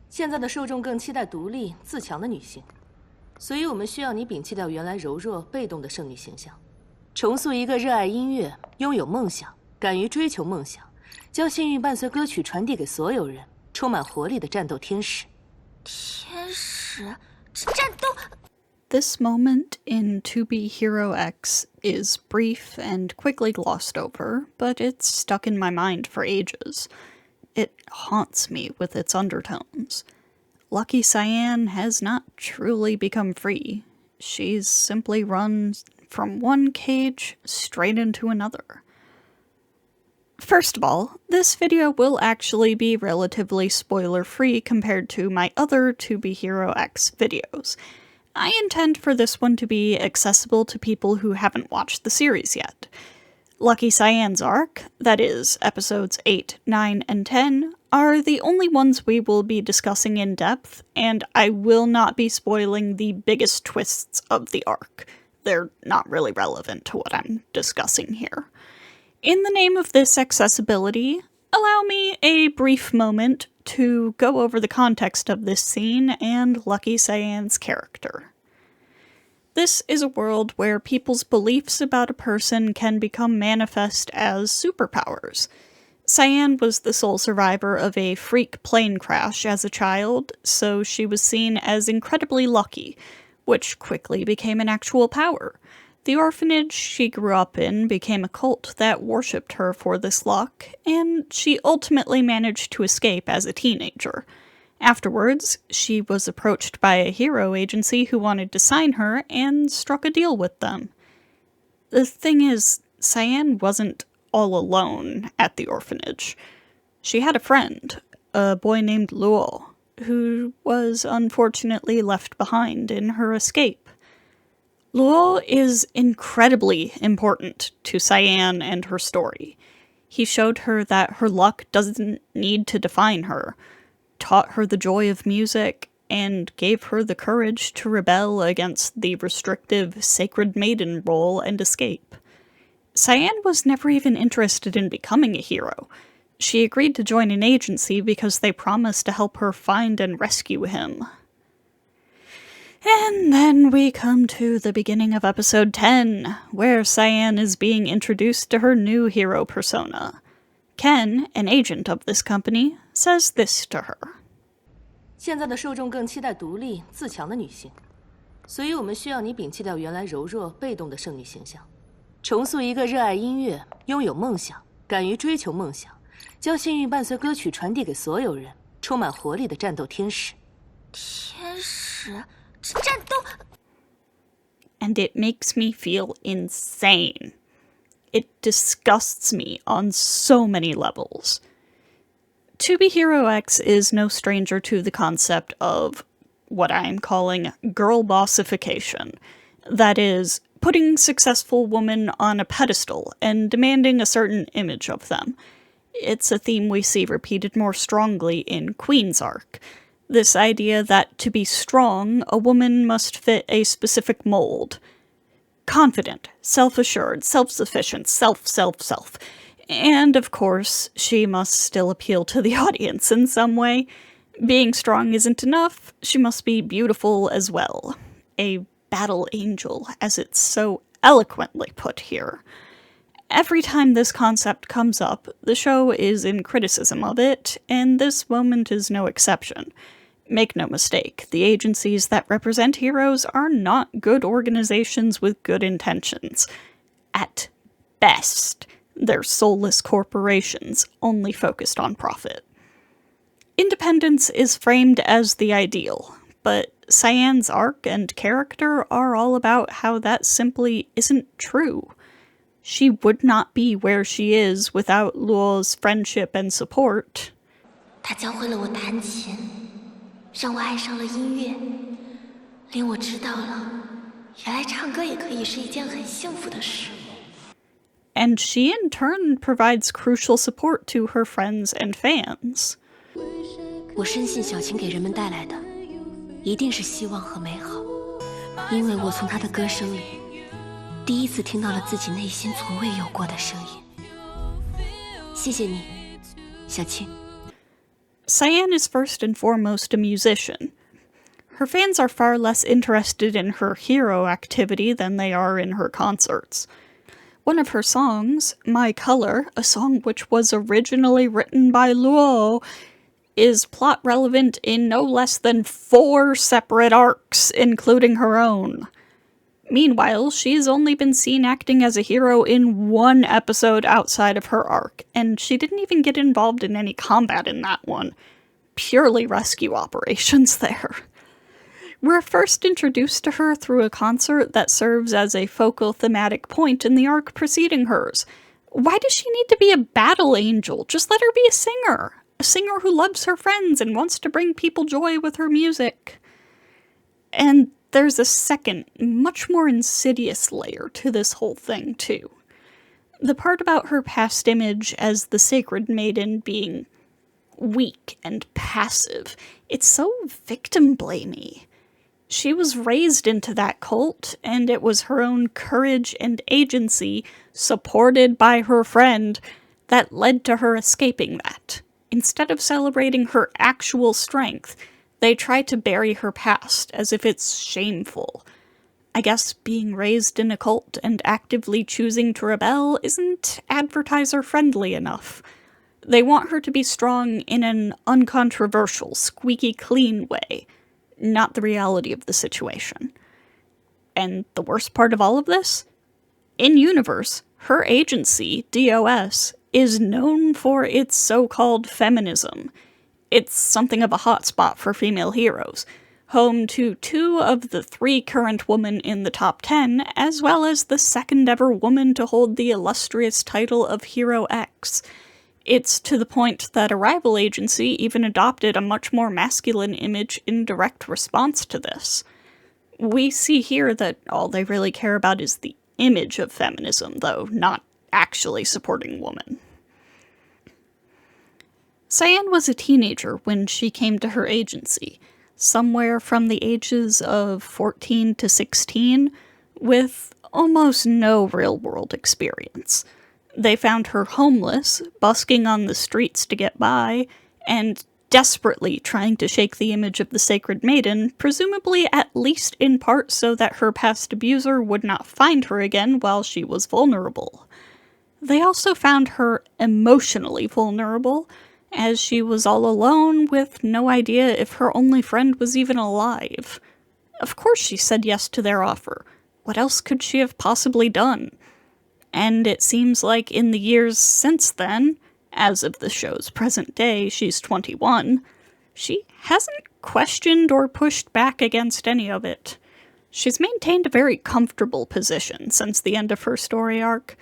现在的受众更期待独立自强的女性，所以我们需要你摒弃掉原来柔弱被动的圣女形象，重塑一个热爱音乐、拥有梦想、敢于追求梦想，将幸运伴随歌曲传递给所有人，充满活力的战斗天使。天使？战斗？This moment in To Be Hero X is brief and quickly glossed over, but it's stuck in my mind for ages. It haunts me with its undertones. Lucky Cyan has not truly become free. She's simply run from one cage straight into another. First of all, this video will actually be relatively spoiler-free compared to my other To Be Hero X videos. I intend for this one to be accessible to people who haven't watched the series yet. Lucky Cyan's arc, that is, episodes 8, 9, and 10, are the only ones we will be discussing in depth, and I will not be spoiling the biggest twists of the arc. They're not really relevant to what I'm discussing here. In the name of this accessibility, allow me a brief moment to go over the context of this scene and Lucky Cyan's character. This is a world where people's beliefs about a person can become manifest as superpowers. Cyan was the sole survivor of a freak plane crash as a child, so she was seen as incredibly lucky, which quickly became an actual power. The orphanage she grew up in became a cult that worshipped her for this luck, and she ultimately managed to escape as a teenager. Afterwards, she was approached by a hero agency who wanted to sign her and struck a deal with them. The thing is, Cyan wasn't all alone at the orphanage. She had a friend, a boy named Luo, who was unfortunately left behind in her escape. Luo is incredibly important to Cyan and her story. He showed her that her luck doesn't need to define her, taught her the joy of music, and gave her the courage to rebel against the restrictive sacred maiden role and escape. Cyan was never even interested in becoming a hero. She agreed to join an agency because they promised to help her find and rescue him. And then we come to the beginning of episode 10, where Cyan is being introduced to her new hero persona. Ken, an agent of this company, says this to her. 现在的受众更期待独立自强的女性，所以我们需要你摒弃掉原来柔弱被动的圣女形象，重塑一个热爱音乐、拥有梦想、敢于追求梦想，将幸运伴随歌曲传递给所有人，充满活力的战斗天使。天使？战斗 And it makes me feel insane. It disgusts me on so many levels. To Be Hero X is no stranger to the concept of what I'm calling girlbossification. That is, putting successful women on a pedestal and demanding a certain image of them. It's a theme we see repeated more strongly in Queen's arc. This idea that to be strong, a woman must fit a specific mold. Confident, self-assured, self-sufficient, self. And, of course, she must still appeal to the audience in some way. Being strong isn't enough, she must be beautiful as well. A battle angel, as it's so eloquently put here. Every time this concept comes up, the show is in criticism of it, and this moment is no exception. Make no mistake, the agencies that represent heroes are not good organizations with good intentions. At best, they're soulless corporations, only focused on profit. Independence is framed as the ideal, but Cyan's arc and character are all about how that simply isn't true. She would not be where she is without Luo's friendship and support. 他教会了我弹琴，让我爱上了音乐，令我知道了，原来唱歌也可以是一件很幸福的事。And she in turn provides crucial support to her friends and fans. 我深信小琴给人们带来的，一定是希望和美好，因为我从她的歌声里，第一次听到了自己内心从未有过的声音。谢谢你，小青。Cyan is first and foremost a musician. Her fans are far less interested in her hero activity than they are in her concerts. One of her songs, My Color, a song which was originally written by Luo, is plot relevant in no less than 4 separate arcs, including her own. Meanwhile, she's only been seen acting as a hero in 1 episode outside of her arc, and she didn't even get involved in any combat in that one. Purely rescue operations there. We're first introduced to her through a concert that serves as a focal thematic point in the arc preceding hers. Why does she need to be a battle angel? Just let her be a singer. A singer who loves her friends and wants to bring people joy with her music. And there's a second, much more insidious layer to this whole thing, too. The part about her past image as the sacred maiden being weak and passive. It's so victim-blamey. She was raised into that cult, and it was her own courage and agency, supported by her friend, that led to her escaping that. Instead of celebrating her actual strength, they try to bury her past as if it's shameful. I guess being raised in a cult and actively choosing to rebel isn't advertiser-friendly enough. They want her to be strong in an uncontroversial, squeaky clean way, not the reality of the situation. And the worst part of all of this? In-universe, her agency, DOS, is known for its so-called feminism. It's something of a hotspot for female heroes, home to 2 of the 3 current women in the top 10, as well as the second ever woman to hold the illustrious title of Hero X. It's to the point that a rival agency even adopted a much more masculine image in direct response to this. We see here that all they really care about is the image of feminism, though, not actually supporting women. Cyan was a teenager when she came to her agency, somewhere from the ages of 14 to 16, with almost no real-world experience. They found her homeless, busking on the streets to get by, and desperately trying to shake the image of the Sacred Maiden, presumably at least in part so that her past abuser would not find her again while she was vulnerable. They also found her emotionally vulnerable, as she was all alone with no idea if her only friend was even alive. Of course she said yes to their offer. What else could she have possibly done? And it seems like in the years since then, as of the show's present day, she's 21, she hasn't questioned or pushed back against any of it. She's maintained a very comfortable position since the end of her story arc,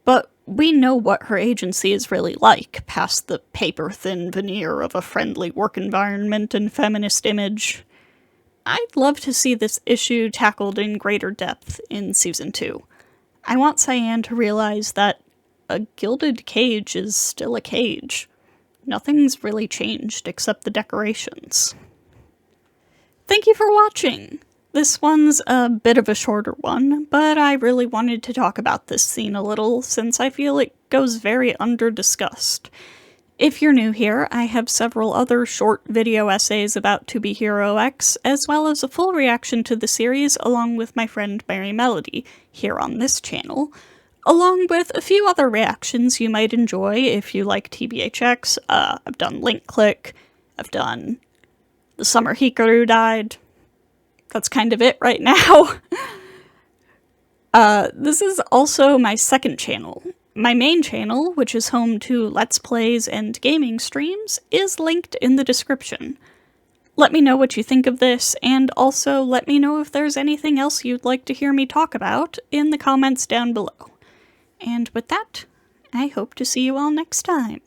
but we know what her agency is really like, past the paper-thin veneer of a friendly work environment and feminist image. I'd love to see this issue tackled in greater depth in Season 2. I want Cyan to realize that a gilded cage is still a cage. Nothing's really changed except the decorations. Thank you for watching! This one's a bit of a shorter one, but I really wanted to talk about this scene a little since I feel it goes very under-discussed. If you're new here, I have several other short video essays about To Be Hero X, as well as a full reaction to the series along with my friend Mary Melody, here on this channel, along with a few other reactions you might enjoy if you like TBHX. I've done Link Click, I've done The Summer Hikaru Died. That's kind of it right now. This is also my second channel. My main channel, which is home to Let's Plays and gaming streams, is linked in the description. Let me know what you think of this, and also let me know if there's anything else you'd like to hear me talk about in the comments down below. And with that, I hope to see you all next time.